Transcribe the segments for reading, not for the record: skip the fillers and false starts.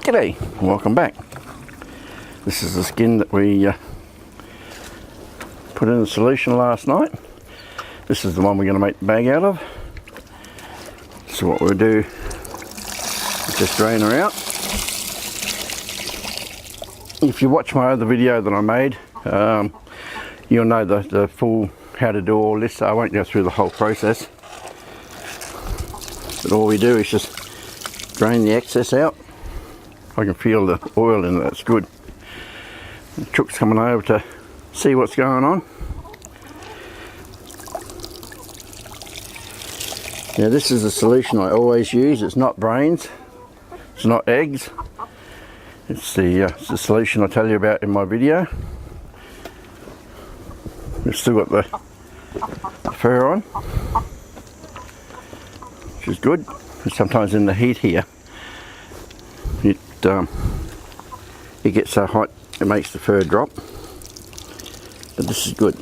G'day, welcome back. This is the skin that we put in the solution last night. This is the one we're going to make the bag out of. So what we'll do is just drain her out. If you watch my other video that I made, you'll know the full how to do all this. So I won't go through the whole process. But all we do is just drain the excess out. I can feel the oil in it, that's good. The Chook's coming over to see what's going on. Now this is the solution I always use. It's not brains, it's not eggs. It's the solution I tell you about in my video. We've still got the fur on, which is good. And sometimes in the heat here, it gets so hot it makes the fur drop, but this is good.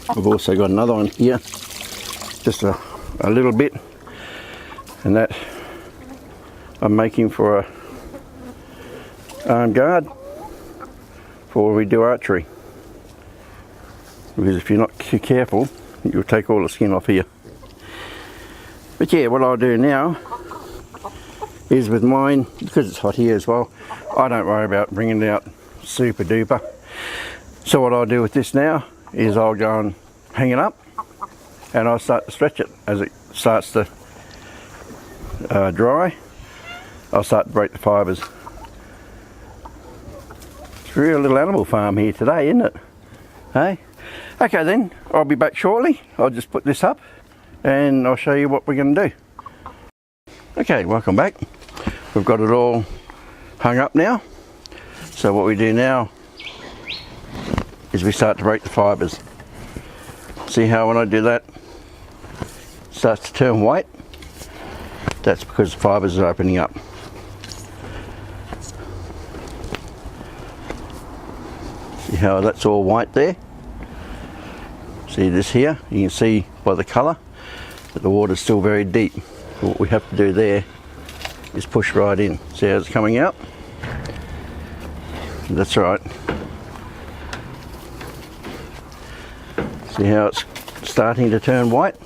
I've also got another one here, just a little bit, and that I'm making for a arm guard for when we do archery, because if you're not too careful you'll take all the skin off here. But yeah, what I'll do now is with mine, because it's hot here as well, I don't worry about bringing it out super duper. So what I'll do with this now is I'll go and hang it up and I'll start to stretch it. As it starts to dry, I'll start to break the fibres. It's a real little animal farm here today, isn't it? Hey? Okay then, I'll be back shortly. I'll just put this up and I'll show you what we're going to do. Okay, welcome back. We've got it all hung up now. So what we do now is we start to break the fibres. See how when I do that, it starts to turn white? That's because the fibres are opening up. See how that's all white there? See this here? You can see by the colour that the water's still very deep. So what we have to do there is push right in. See how it's coming out? That's right. See how it's starting to turn white?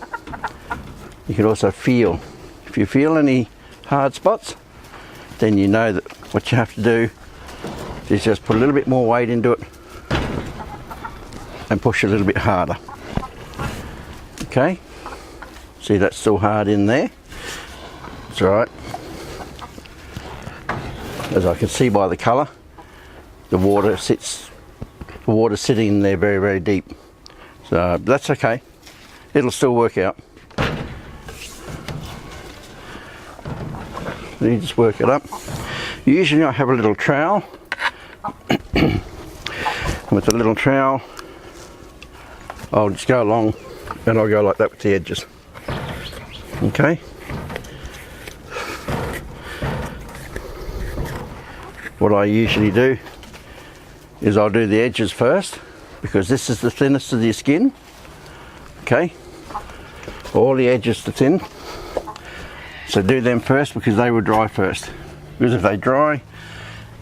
You can also feel. If you feel any hard spots, then you know that what you have to do is just put a little bit more weight into it and push a little bit harder. Okay? See, that's still hard in there. That's right. As I can see by the colour, the water sitting in there very, very deep. So that's okay. It'll still work out. You just work it up. Usually I have a little trowel. With a little trowel, I'll just go along and I'll go like that with the edges. Okay. What I usually do is I'll do the edges first, because this is the thinnest of the skin. Okay. All the edges are thin. So do them first because they will dry first. Because if they dry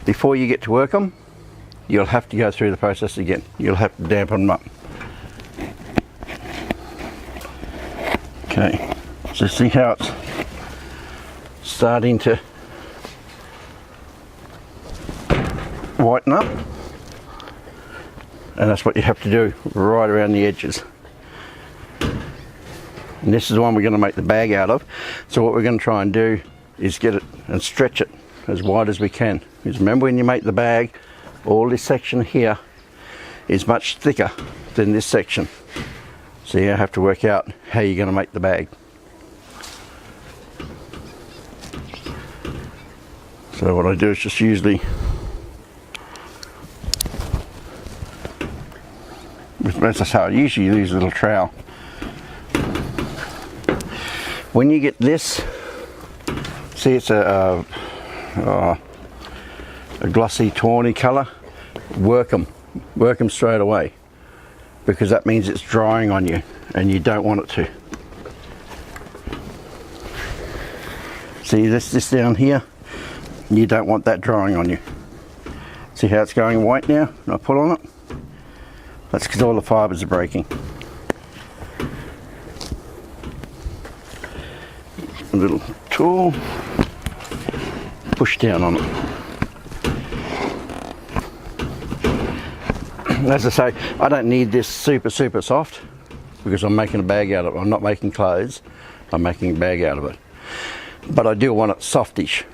before you get to work them, you'll have to go through the process again. You'll have to dampen them up. Okay, so see how it's starting to whiten up? And that's what you have to do right around the edges. And this is the one we're going to make the bag out of. So what we're going to try and do is get it and stretch it as wide as we can. Because remember, when you make the bag, all this section here is much thicker than this section. So you have to work out how you're going to make the bag. So what I do is just usually, as I say, I usually use a little trowel. When you get this, see it's a glossy tawny colour, work them straight away, because that means it's drying on you and you don't want it to. See this down here? You don't want that drying on you. See how it's going white now? And I pull on it. That's because all the fibres are breaking. A little tool, push down on it. As I say, I don't need this super soft because I'm making a bag out of it. I'm not making clothes, I'm making a bag out of it. But I do want it softish.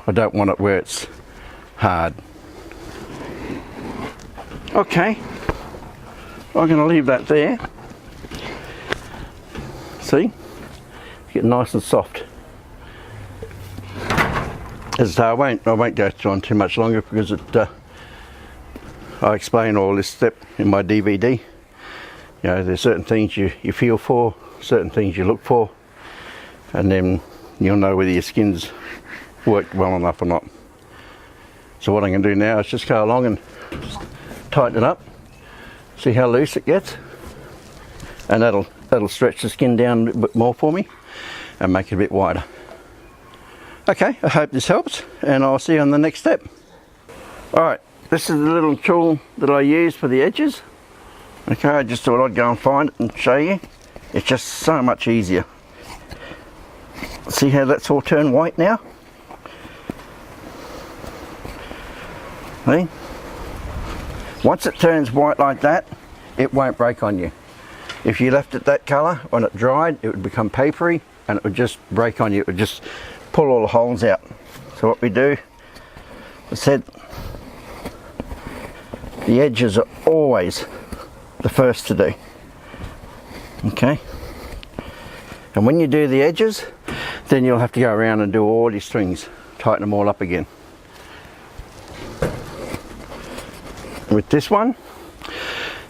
I don't want it where it's hard. Okay, I'm going to leave that there. See? Get nice and soft. As I say, I won't go on too much longer because I explain all this step in my DVD. You know, there's certain things you feel for, certain things you look for, and then you'll know whether your skin's worked well enough or not. So what I'm going to do now is just go along and just tighten it up, see how loose it gets, and that'll stretch the skin down a bit more for me and make it a bit wider. Okay, I hope this helps, and I'll see you on the next step. Alright, this is the little tool that I use for the edges. Okay, I just thought I'd go and find it and show you. It's just so much easier. See how that's all turned white now? See? Once it turns white like that, it won't break on you. If you left it that colour, when it dried, it would become papery and it would just break on you. It would just pull all the holes out. So what we do, I said, the edges are always the first to do. Okay? And when you do the edges, then you'll have to go around and do all your strings, tighten them all up again. With this one's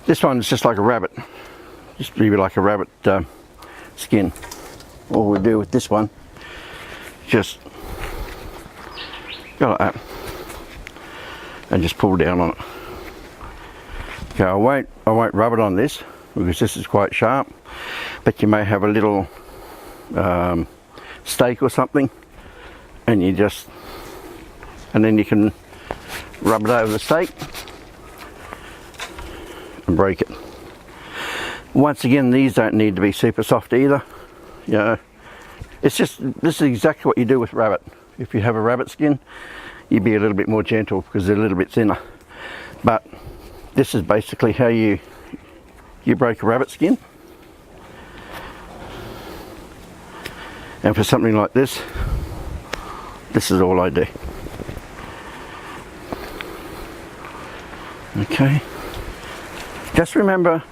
just like a rabbit, just maybe like a rabbit skin. All we do with this one, just go like that and just pull down on it. Okay, I won't rub it on this because this is quite sharp, but you may have a little steak or something, and then you can rub it over the steak and break it. Once again, these don't need to be super soft either. You know, this is exactly what you do with rabbit. If you have a rabbit skin, you'd be a little bit more gentle because they're a little bit thinner. But this is basically how you break a rabbit skin. And for something like this is all I do. Okay. Just remember,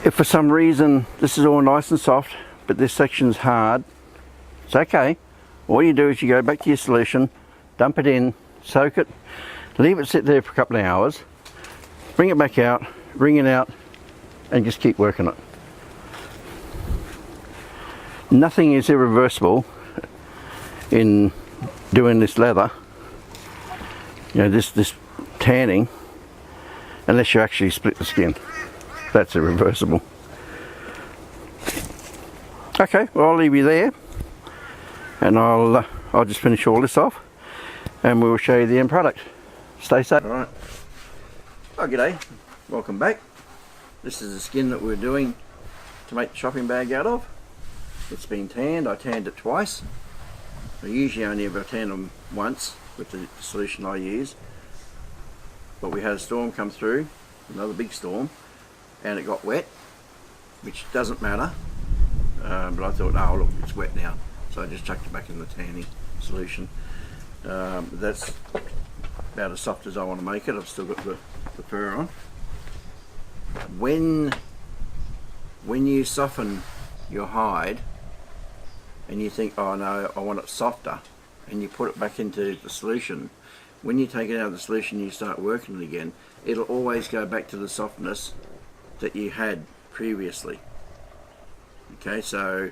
if for some reason this is all nice and soft, but this section's hard, it's okay. All you do is you go back to your solution, dump it in, soak it, leave it sit there for a couple of hours, bring it back out, wring it out, and just keep working it. Nothing is irreversible in doing this leather, you know, this tanning, unless you actually split the skin. That's irreversible. Okay, well, I'll leave you there, and I'll just finish all this off, and we'll show you the end product. Stay safe. All right. Oh, g'day. Welcome back. This is the skin that we're doing to make the shopping bag out of. It's been tanned. I tanned it twice. I usually only ever tan them once with the solution I use, but we had a storm come through, another big storm, and it got wet, which doesn't matter, but I thought, oh look, it's wet now, so I just chucked it back in the tanning solution. That's about as soft as I want to make it. I've still got the fur on. When you soften your hide and you think, oh no, I want it softer, and you put it back into the solution, when you take it out of the solution and you start working it again, it'll always go back to the softness that you had previously. Okay, so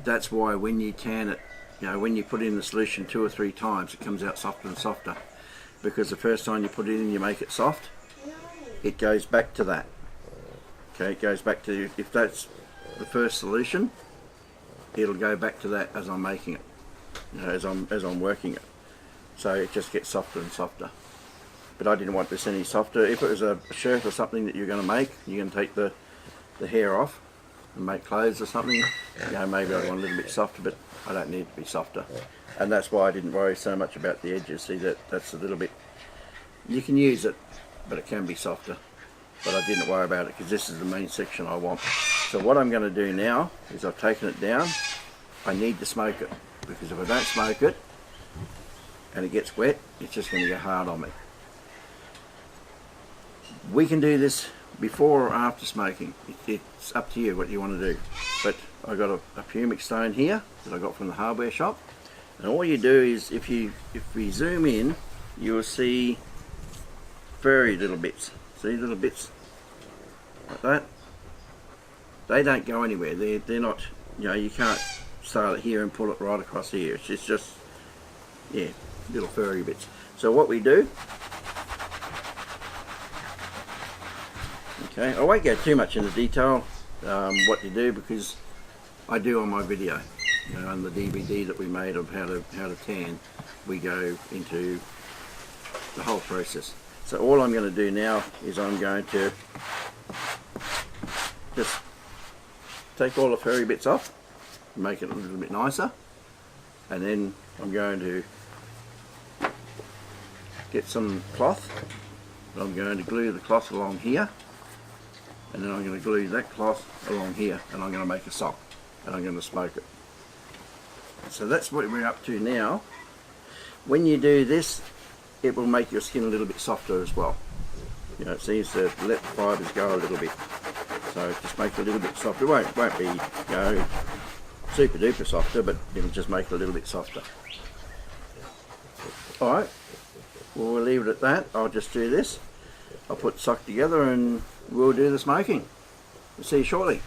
that's why when you tan it, you know, when you put in the solution 2 or 3 times, it comes out softer and softer, because the first time you put it in, you make it soft, it goes back to that. Okay, it goes back to, if that's the first solution, it'll go back to that as I'm making it, you know, as I'm working it. So it just gets softer and softer. But I didn't want this any softer. If it was a shirt or something that you're going to make, you're going to take the hair off and make clothes or something, you know, maybe I want a little bit softer, but I don't need it to be softer. And that's why I didn't worry so much about the edges. See, that's a little bit, you can use it, but it can be softer. But I didn't worry about it because this is the main section I want. So what I'm going to do now is I've taken it down. I need to smoke it, because if I don't smoke it and it gets wet, it's just going to get hard on me. We can do this before or after smoking. It's up to you what you want to do. But I got a pumic stone here that I got from the hardware shop, and all you do is, if we zoom in, you will see very little bits. See, little bits like that. They don't go anywhere. They're not, you know, you can't start it here and pull it right across here. It's just, yeah, little furry bits. So what we do, okay, I won't go too much into detail what you do, because I do on my video, you know, on the DVD that we made of how to tan, we go into the whole process. So all I'm going to do now is I'm going to just take all the furry bits off, make it a little bit nicer, and then I'm going to get some cloth. I'm going to glue the cloth along here, and then I'm going to glue that cloth along here, and I'm going to make a sock, and I'm going to smoke it. So that's what we're up to now. When you do this, it will make your skin a little bit softer as well. You know, it seems to let the fibres go a little bit. So just make it a little bit softer. It won't be, you know, super duper softer, but it'll just make it a little bit softer. Alright, well, we'll leave it at that. I'll just do this. I'll put the sock together and we'll do the smoking. We'll see you shortly.